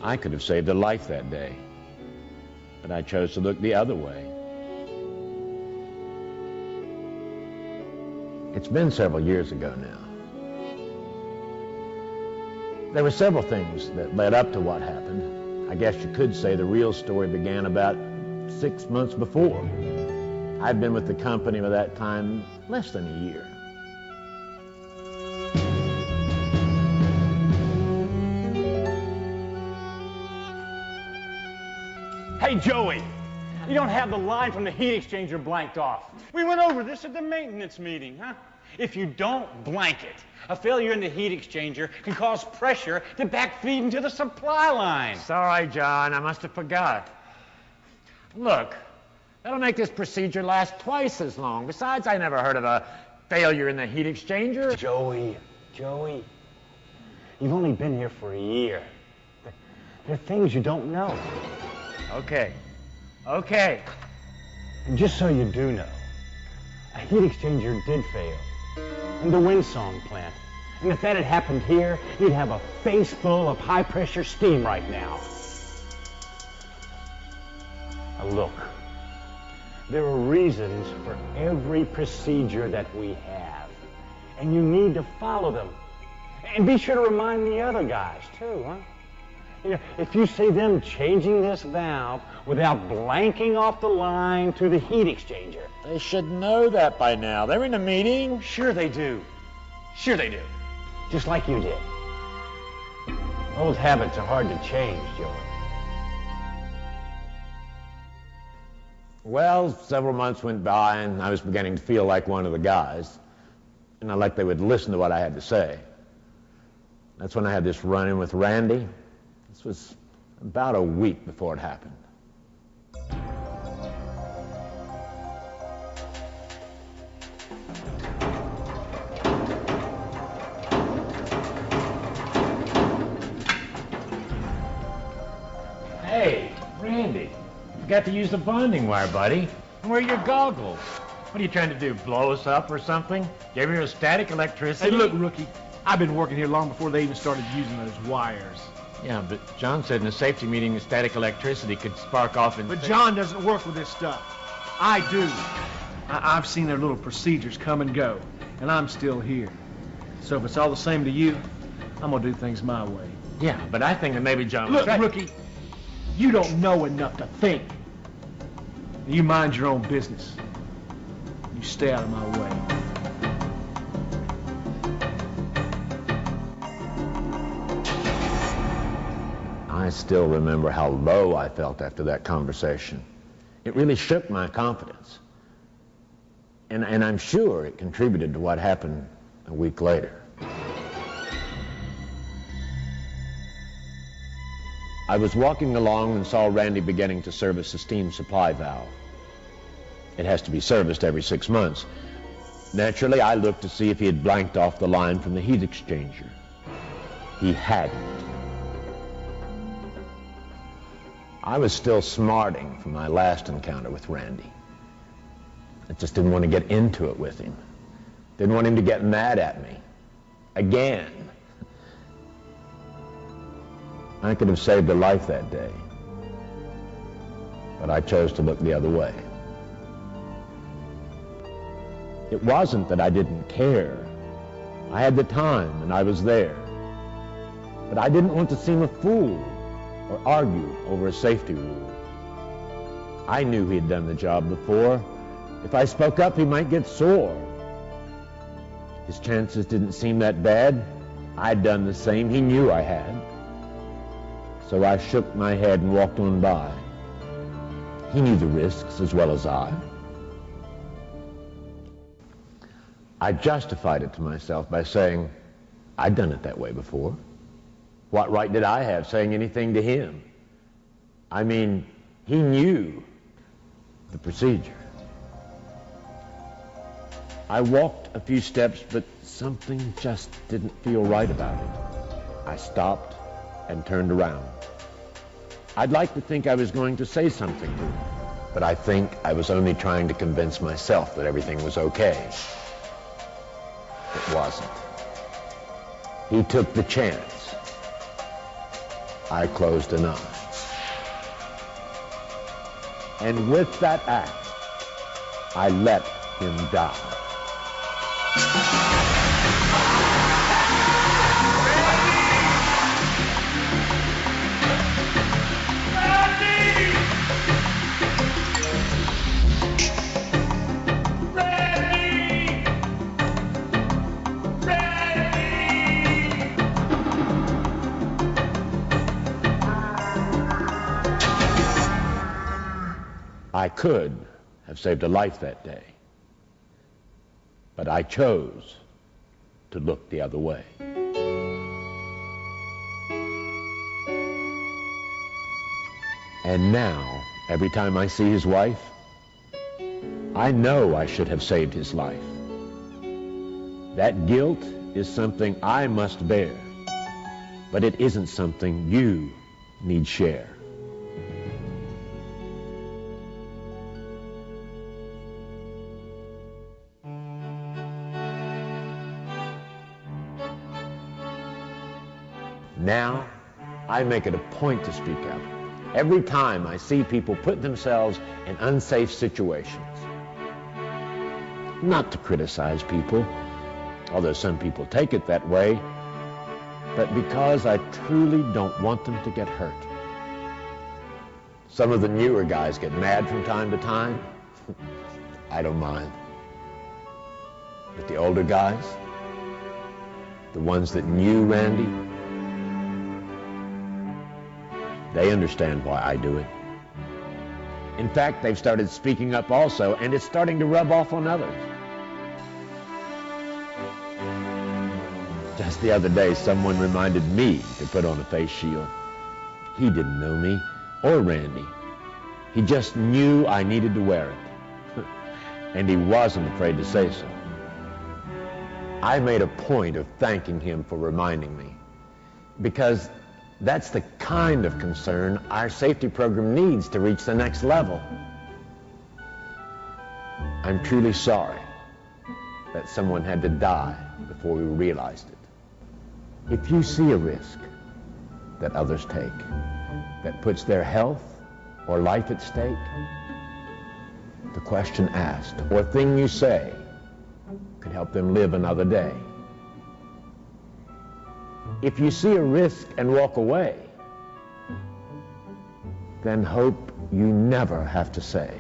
I could have saved a life that day, but I chose to look the other way. It's been several years ago now. There were several things that led up to what happened. I guess you could say the real story began about 6 months before. I'd been with the company by that time less than a year. Hey, Joey, you don't have the line from the heat exchanger blanked off. We went over this at the maintenance meeting, huh? If you don't blank it, a failure in the heat exchanger can cause pressure to backfeed into the supply line. Sorry, John, I must have forgot. Look, that'll make this procedure last twice as long. Besides, I never heard of a failure in the heat exchanger. Joey, you've only been here for a year. There are things you don't know. Okay. And just so you do know, a heat exchanger did fail in the Windsong plant. And if that had happened here, you'd have a face full of high-pressure steam right now. Now look, there are reasons for every procedure that we have, and you need to follow them. And be sure to remind the other guys, too, huh? You know, if you see them changing this valve without blanking off the line to the heat exchanger. They should know that by now. They're in a meeting. Sure they do. Just like you did. Old habits are hard to change, Joey. Well, several months went by, and I was beginning to feel like one of the guys. And like they would listen to what I had to say. That's when I had this run-in with Randy. This was about a week before it happened. Hey, Randy, you forgot to use the bonding wire, buddy. And where are your goggles? What are you trying to do, blow us up or something? Give me a static electricity? Hey, look, rookie, I've been working here long before they even started using those wires. Yeah, but John said in a safety meeting the static electricity could spark off in... But John doesn't work with this stuff. I do. I've seen their little procedures come and go, and I'm still here. So if it's all the same to you, I'm gonna do things my way. Yeah, but I think that maybe John... Look, rookie, you don't know enough to think. You mind your own business. You stay out of my way. I still remember how low I felt after that conversation. It really shook my confidence. And I'm sure it contributed to what happened a week later. I was walking along and saw Randy beginning to service the steam supply valve. It has to be serviced every 6 months. Naturally, I looked to see if he had blanked off the line from the heat exchanger. He hadn't. I was still smarting from my last encounter with Randy. I just didn't want to get into it with him. Didn't want him to get mad at me. Again. I could have saved a life that day, but I chose to look the other way. It wasn't that I didn't care. I had the time and I was there. But I didn't want to seem a fool or argue over a safety rule. I knew he'd done the job before. If I spoke up, he might get sore. His chances didn't seem that bad. I'd done the same. He knew I had. So I shook my head and walked on by. He knew the risks as well as I. I justified it to myself by saying, I'd done it that way before. What right did I have saying anything to him? I mean, he knew the procedure. I walked a few steps, but something just didn't feel right about it. I stopped and turned around. I'd like to think I was going to say something to him, but I think I was only trying to convince myself that everything was okay. It wasn't. He took the chance. I closed an eye. And with that act, I let him die. I could have saved a life that day, but I chose to look the other way. And now, every time I see his wife, I know I should have saved his life. That guilt is something I must bear, but it isn't something you need share. Now, I make it a point to speak up every time I see people put themselves in unsafe situations. Not to criticize people, although some people take it that way, but because I truly don't want them to get hurt. Some of the newer guys get mad from time to time. I don't mind. But the older guys, the ones that knew Randy, they understand why I do it. In fact, they've started speaking up also, and it's starting to rub off on others. Just the other day, someone reminded me to put on a face shield. He didn't know me or Randy. He just knew I needed to wear it. And he wasn't afraid to say so. I made a point of thanking him for reminding me, because that's the kind of concern our safety program needs to reach the next level. I'm truly sorry that someone had to die before we realized it. If you see a risk that others take that puts their health or life at stake, the question asked or thing you say could help them live another day. If you see a risk and walk away, then hope you never have to say,